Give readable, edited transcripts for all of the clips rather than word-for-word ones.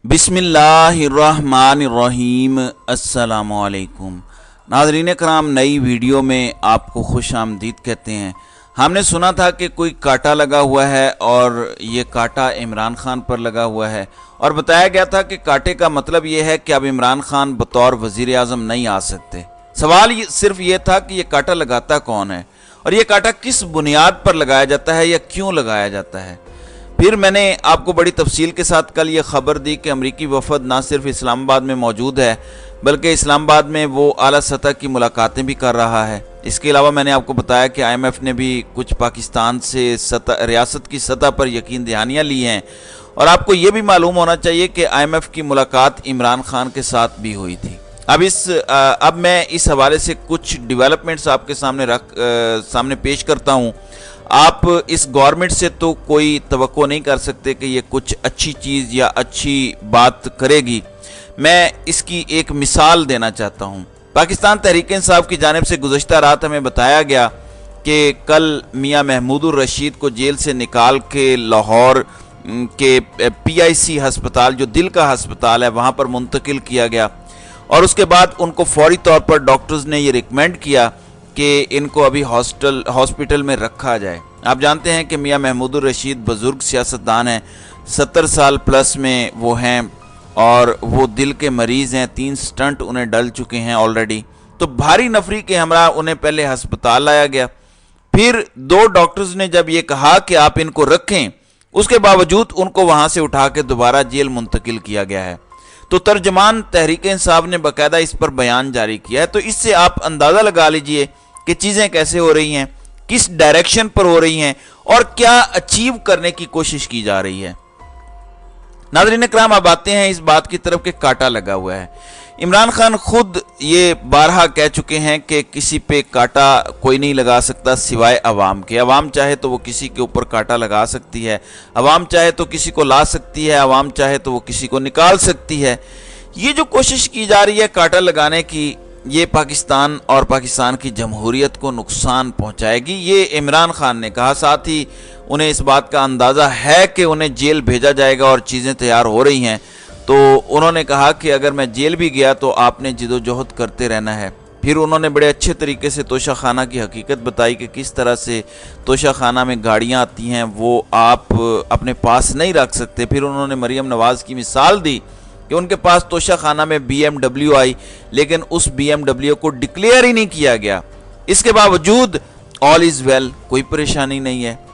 बिस्मिल्लाहिर्रहमानिर्रहीम। अस्सलाम वालेकुम नाज़रीन कराम, नई वीडियो में आपको खुश आमदीद कहते हैं। हमने सुना था कि कोई कांटा लगा हुआ है और ये कांटा इमरान खान पर लगा हुआ है और बताया गया था कि कांटे का मतलब ये है कि अब इमरान खान बतौर वज़ीर आज़म नहीं आ सकते। सवाल सिर्फ ये था कि ये कांटा लगाता कौन है और ये कांटा किस बुनियाद पर लगाया जाता है या क्यों लगाया जाता है। फिर मैंने आपको बड़ी तफसील के साथ कल ये खबर दी कि अमरीकी वफद ना सिर्फ इस्लामाबाद में मौजूद है बल्कि इस्लामाबाद में वो आला सतह की मुलाकातें भी कर रहा है। इसके अलावा मैंने आपको बताया कि IMF ने भी कुछ पाकिस्तान से रियासत की सतह पर यकीन दहानियाँ ली हैं और आपको ये भी मालूम होना चाहिए कि IMF की मुलाकात इमरान खान के साथ भी हुई थी। अब मैं इस हवाले से कुछ डेवलपमेंट्स आपके सामने पेश करता हूँ। आप इस गवर्नमेंट से तो कोई तवक्को नहीं कर सकते कि ये कुछ अच्छी चीज़ या अच्छी बात करेगी। मैं इसकी एक मिसाल देना चाहता हूँ। पाकिस्तान तहरीक इंसाफ की जानिब से गुज़श्ता रात हमें बताया गया कि कल मियाँ महमूदुर रशीद को जेल से निकाल के लाहौर के PIC हस्पताल, जो दिल का हस्पताल है, वहाँ पर मुंतकिल किया गया और उसके बाद उनको फौरी तौर पर डॉक्टर्स ने ये रिकमेंड किया कि इनको अभी हॉस्पिटल में रखा जाए। आप जानते हैं कि मियाँ महमूदुर रशीद बुज़ुर्ग सियासतदान हैं, 70 साल प्लस में वो हैं और वो दिल के मरीज़ हैं। 3 स्टंट उन्हें डल चुके हैं ऑलरेडी। तो भारी नफरी के हमरा उन्हें पहले हस्पताल लाया गया। फिर 2 डॉक्टर्स ने जब ये कहा कि आप इनको रखें, उसके बावजूद उनको वहाँ से उठा के दोबारा जेल मुंतकिल किया गया है। तो तर्जमान तहरीक इंसाफ ने बाकायदा इस पर बयान जारी किया है। तो इससे आप अंदाज़ा लगा लीजिए कि चीज़ें कैसे हो रही हैं, किस डायरेक्शन पर हो रही हैं और क्या अचीव करने की कोशिश की जा रही है। नाज़रीन इकराम, अब आते हैं इस बात की तरफ कि कांटा लगा हुआ है। इमरान खान खुद ये बारहा कह चुके हैं कि किसी पे कांटा कोई नहीं लगा सकता सिवाय अवाम के। अवाम चाहे तो वो किसी के ऊपर कांटा लगा सकती है, अवाम चाहे तो किसी को ला सकती है, अवाम चाहे तो वो किसी को निकाल सकती है। ये जो कोशिश की जा रही है कांटा लगाने की, ये पाकिस्तान और पाकिस्तान की जमहूरियत को नुकसान पहुंचाएगी, ये इमरान खान ने कहा। साथ ही उन्हें इस बात का अंदाज़ा है कि उन्हें जेल भेजा जाएगा और चीज़ें तैयार हो रही हैं। तो उन्होंने कहा कि अगर मैं जेल भी गया तो आपने जिदोजहद करते रहना है। फिर उन्होंने बड़े अच्छे तरीके से तोशा खाना की हकीकत बताई कि किस तरह से तोशा खाना में गाड़ियाँ आती हैं, वो आप अपने पास नहीं रख सकते। फिर उन्होंने मरीम नवाज़ की मिसाल दी कि उनके पास तोशा खाना में BMW आई, लेकिन उस BMW को डिक्लेयर ही नहीं किया गया। इसके बावजूद ऑल इज़ वेल, कोई परेशानी नहीं है।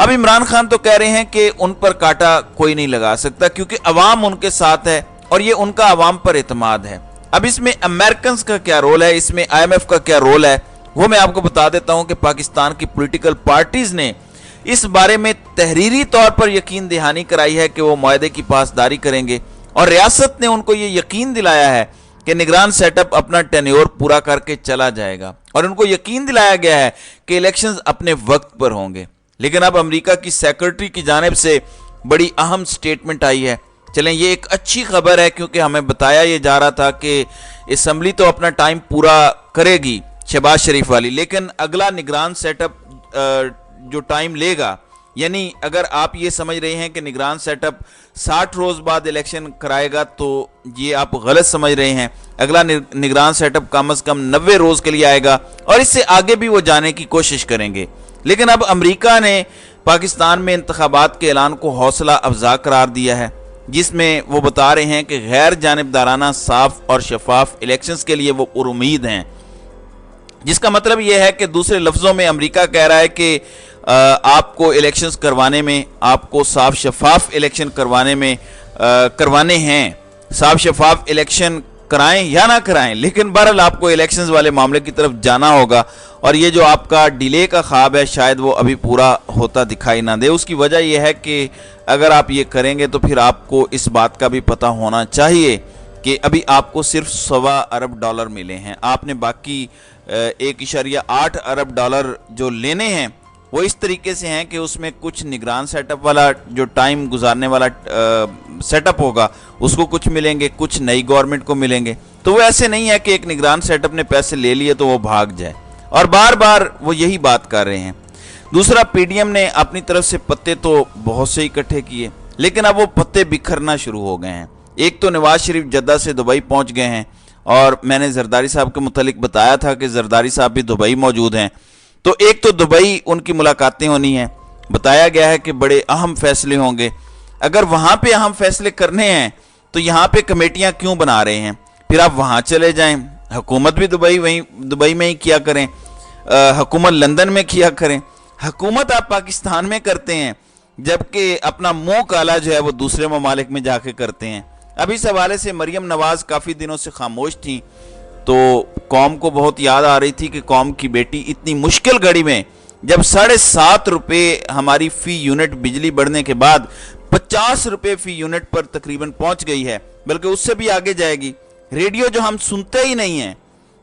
अब इमरान खान तो कह रहे हैं कि उन पर कांटा कोई नहीं लगा सकता क्योंकि अवाम उनके साथ है और ये उनका अवाम पर एतमाद है। अब इसमें अमेरिकन का क्या रोल है, इसमें IMF का क्या रोल है, वो मैं आपको बता देता हूं कि पाकिस्तान की पॉलिटिकल पार्टीज ने इस बारे में तहरीरी तौर पर यकीन दहानी कराई है कि वो मुआहदे की पासदारी करेंगे और रियासत ने उनको ये यकीन दिलाया है कि निगरान सेटअप अपना टेन्योर पूरा करके चला जाएगा और उनको यकीन दिलाया गया है कि इलेक्शंस अपने वक्त पर होंगे। लेकिन अब अमेरिका की सेक्रेटरी की जानिब से बड़ी अहम स्टेटमेंट आई है। चलें, ये एक अच्छी खबर है क्योंकि हमें बताया ये जा रहा था कि असम्बली तो अपना टाइम पूरा करेगी शहबाज शरीफ वाली, लेकिन अगला निगरान सेटअप जो टाइम लेगा, यानी अगर आप ये समझ रहे हैं कि निगरान सेटअप 60 रोज़ बाद इलेक्शन कराएगा तो ये आप गलत समझ रहे हैं। अगला निगरान सेटअप कम से कम 90 रोज़ के लिए आएगा और इससे आगे भी वो जाने की कोशिश करेंगे। लेकिन अब अमेरिका ने पाकिस्तान में इंतखाबात के ऐलान को हौसला अफजा करार दिया है, जिसमें वो बता रहे हैं कि गैर जानिबदाराना, साफ और शफाफ इलेक्शंस के लिए वो पुरुमीद हैं। जिसका मतलब यह है कि दूसरे लफ्ज़ों में अमेरिका कह रहा है कि आपको इलेक्शंस करवाने में, आपको साफ शफाफ इलेक्शन करवाने हैं। साफ शफाफ इलेक्शन कराएं या ना कराएं, लेकिन बहरहाल आपको इलेक्शंस वाले मामले की तरफ जाना होगा और ये जो आपका डिले का ख्वाब है शायद वो अभी पूरा होता दिखाई ना दे। उसकी वजह यह है कि अगर आप ये करेंगे तो फिर आपको इस बात का भी पता होना चाहिए कि अभी आपको सिर्फ $1.25 अरब मिले हैं। आपने बाकी 1.8 अरब डॉलर जो लेने हैं वो इस तरीके से हैं कि उसमें कुछ निगरान सेटअप वाला जो टाइम गुजारने वाला सेटअप होगा उसको कुछ मिलेंगे, कुछ नई गवर्नमेंट को मिलेंगे। तो वो ऐसे नहीं है कि एक निगरान सेटअप ने पैसे ले लिए तो वो भाग जाए, और बार बार वो यही बात कर रहे हैं। दूसरा, PDM ने अपनी तरफ से पत्ते तो बहुत से इकट्ठे किए, लेकिन अब वो पत्ते बिखरना शुरू हो गए हैं। ایک تو نواز شریف جدہ سے دبئی پہنچ گئے ہیں، اور میں نے زرداری صاحب کے متعلق بتایا تھا کہ زرداری صاحب بھی دبئی موجود ہیں، تو ایک تو دبئی ان کی ملاقاتیں ہونی ہیں، بتایا گیا ہے کہ بڑے اہم فیصلے ہوں گے۔ اگر وہاں پہ اہم فیصلے کرنے ہیں تو یہاں پہ کمیٹیاں کیوں بنا رہے ہیں؟ پھر آپ وہاں چلے جائیں، حکومت بھی دبئی میں ہی کیا کریں، حکومت لندن میں کیا کریں، حکومت آپ پاکستان میں کرتے ہیں، جبکہ اپنا منہ کالا جو ہے وہ دوسرے ممالک میں جا کے کرتے ہیں۔ اب اس حوالے سے مریم نواز کافی دنوں سے خاموش تھیں، تو قوم کو بہت یاد آ رہی تھی کہ قوم کی بیٹی اتنی مشکل گھڑی میں جب 7.5 روپے ہماری فی یونٹ بجلی بڑھنے کے بعد 50 روپے فی یونٹ پر تقریباً پہنچ گئی ہے، بلکہ اس سے بھی آگے جائے گی۔ ریڈیو جو ہم سنتے ہی نہیں ہیں،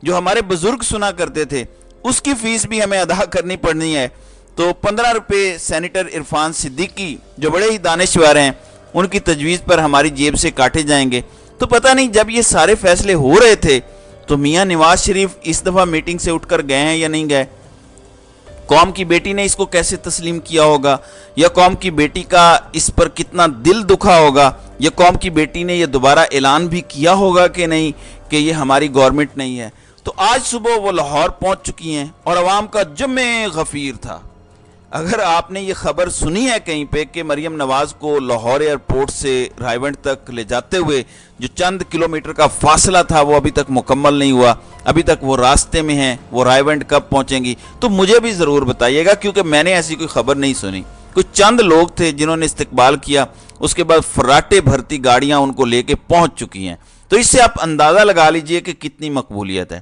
جو ہمارے بزرگ سنا کرتے تھے، اس کی فیس بھی ہمیں ادا کرنی پڑنی ہے، تو 15 روپے سینیٹر عرفان صدیقی جو بڑے ہی دانشور ہیں، ان کی تجویز پر ہماری جیب سے کاٹے جائیں گے۔ تو پتہ نہیں جب یہ سارے فیصلے ہو رہے تھے تو میاں نواز شریف اس دفعہ میٹنگ سے اٹھ کر گئے ہیں یا نہیں گئے؟ قوم کی بیٹی نے اس کو کیسے تسلیم کیا ہوگا، یا قوم کی بیٹی کا اس پر کتنا دل دکھا ہوگا، یا قوم کی بیٹی نے یہ دوبارہ اعلان بھی کیا ہوگا کہ نہیں کہ یہ ہماری گورنمنٹ نہیں ہے۔ تو آج صبح وہ لاہور پہنچ چکی ہیں اور عوام کا جمع غفیر تھا۔ اگر آپ نے یہ خبر سنی ہے کہیں پہ کہ مریم نواز کو لاہور ایئرپورٹ سے رائیونڈ تک لے جاتے ہوئے جو چند کلومیٹر کا فاصلہ تھا وہ ابھی تک مکمل نہیں ہوا، ابھی تک وہ راستے میں ہیں، وہ رائیونڈ کب پہنچیں گی، تو مجھے بھی ضرور بتائیے گا، کیونکہ میں نے ایسی کوئی خبر نہیں سنی۔ کچھ چند لوگ تھے جنہوں نے استقبال کیا، اس کے بعد فراٹے بھرتی گاڑیاں ان کو لے کے پہنچ چکی ہیں۔ تو اس سے آپ اندازہ لگا لیجئے کہ کتنی مقبولیت ہے۔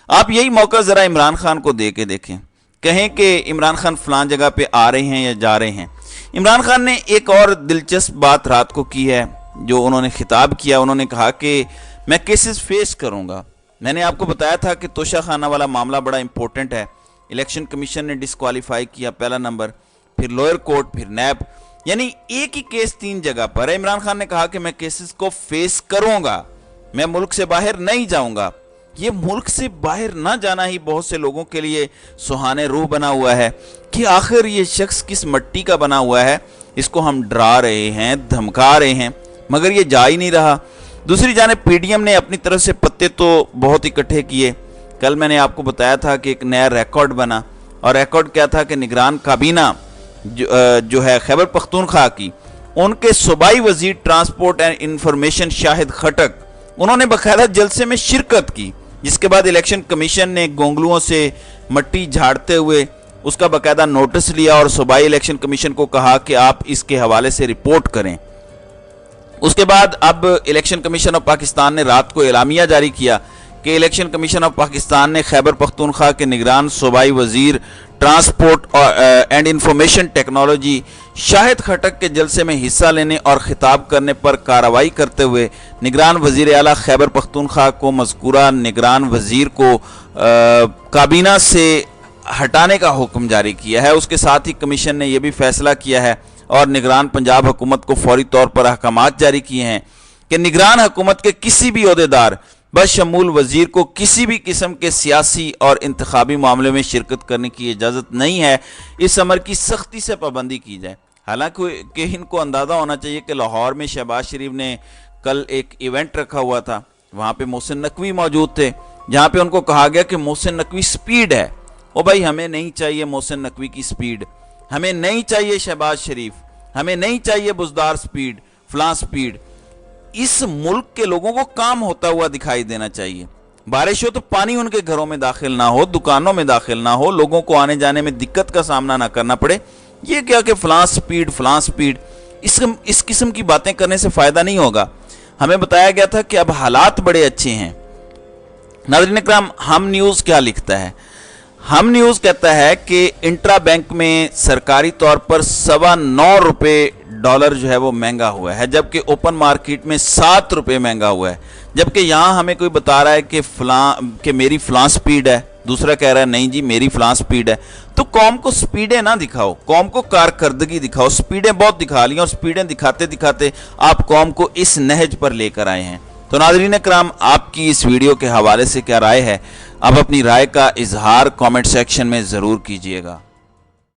آپ یہی موقع ذرا عمران خان کو دے کے دیکھیں، کہیں کہ عمران خان فلان جگہ پہ آ رہے ہیں یا جا رہے ہیں۔ عمران خان نے ایک اور دلچسپ بات رات کو کی ہے، جو انہوں نے خطاب کیا۔ انہوں نے کہا کہ میں کیسز فیس کروں گا۔ میں نے آپ کو بتایا تھا کہ توشہ خانہ والا معاملہ بڑا امپورٹنٹ ہے، الیکشن کمیشن نے ڈسکوالیفائی کیا پہلا نمبر، پھر لوئر کورٹ، پھر نیب، یعنی ایک ہی کیس 3 جگہ پر ہے۔ عمران خان نے کہا کہ میں کیسز کو فیس کروں گا، میں ملک سے باہر نہیں جاؤں گا۔ یہ ملک سے باہر نہ جانا ہی بہت سے لوگوں کے لیے سہانے روح بنا ہوا ہے کہ آخر یہ شخص کس مٹی کا بنا ہوا ہے، اس کو ہم ڈرا رہے ہیں، دھمکا رہے ہیں، مگر یہ جا ہی نہیں رہا۔ دوسری جانب پی ڈی ایم نے اپنی طرف سے پتے تو بہت اکٹھے کیے۔ کل میں نے آپ کو بتایا تھا کہ ایک نیا ریکارڈ بنا، اور ریکارڈ کیا تھا کہ نگران کابینہ جو ہے خیبر پختونخوا کی، ان کے صوبائی وزیر ٹرانسپورٹ اینڈ انفارمیشن شاہد خٹک، انہوں نے باقاعدہ جلسے میں شرکت کی، جس کے بعد الیکشن کمیشن نے گونگلوؤں سے مٹی جھاڑتے ہوئے اس کا باقاعدہ نوٹس لیا اور صوبائی الیکشن کمیشن کو کہا کہ آپ اس کے حوالے سے رپورٹ کریں۔ اس کے بعد اب الیکشن کمیشن آف پاکستان نے رات کو اعلامیہ جاری کیا کہ الیکشن کمیشن آف پاکستان نے خیبر پختونخوا کے نگران صوبائی وزیر ٹرانسپورٹ اینڈ انفارمیشن ٹیکنالوجی شاہد خٹک کے جلسے میں حصہ لینے اور خطاب کرنے پر کارروائی کرتے ہوئے نگران وزیر اعلیٰ خیبر پختونخوا کو مذکورہ نگران وزیر کو کابینہ سے ہٹانے کا حکم جاری کیا ہے۔ اس کے ساتھ ہی کمیشن نے یہ بھی فیصلہ کیا ہے اور نگران پنجاب حکومت کو فوری طور پر احکامات جاری کیے ہیں کہ نگران حکومت کے کسی بھی عہدیدار بشمول وزیر کو کسی بھی قسم کے سیاسی اور انتخابی معاملے میں شرکت کرنے کی اجازت نہیں ہے۔ اس امر کی سختی سے پابندی کی جائے۔ حالانکہ ان کو اندازہ ہونا چاہیے کہ لاہور میں شہباز شریف نے کل ایک ایونٹ رکھا ہوا تھا، وہاں پہ محسن نقوی موجود تھے، جہاں پہ ان کو کہا گیا کہ محسن نقوی سپیڈ ہے۔ او بھائی، ہمیں نہیں چاہیے محسن نقوی کی سپیڈ، ہمیں نہیں چاہیے شہباز شریف، ہمیں نہیں چاہیے بزدار سپیڈ، فلاں سپیڈ۔ اس ملک کے لوگوں کو کام ہوتا ہوا دکھائی دینا چاہیے۔ بارش ہو تو پانی ان کے گھروں میں داخل نہ ہو، دکانوں میں داخل نہ ہو، لوگوں کو آنے جانے میں دقت کا سامنا نہ کرنا پڑے۔ یہ کیا کہ فلاں سپیڈ فلاں سپیڈ، اس قسم کی باتیں کرنے سے فائدہ نہیں ہوگا۔ ہمیں بتایا گیا تھا کہ اب حالات بڑے اچھے ہیں۔ ناظرین اکرام، ہم نیوز کیا لکھتا ہے؟ ہم نیوز کہتا ہے کہ انٹرا بینک میں سرکاری طور پر 9.25 روپے ڈالر جو ہے وہ مہنگا ہوا ہے، جبکہ اوپن مارکیٹ میں 7 روپے مہنگا ہوا ہے۔ جبکہ یہاں ہمیں کوئی بتا رہا ہے کہ میری فلاں سپیڈ ہے، دوسرا کہہ رہا ہے نہیں جی میری فلاں سپیڈ ہے۔ تو قوم کو سپیڈیں نہ دکھاؤ، قوم کو کارکردگی دکھاؤ۔ سپیڈیں بہت دکھا لی اور سپیڈیں دکھاتے دکھاتے آپ قوم کو اس نہج پر لے کر آئے ہیں۔ تو ناظرین اکرام، آپ کی اس ویڈیو کے حوالے سے کیا رائے ہے؟ آپ اپنی رائے کا اظہار کامنٹ سیکشن میں ضرور کیجیے گا۔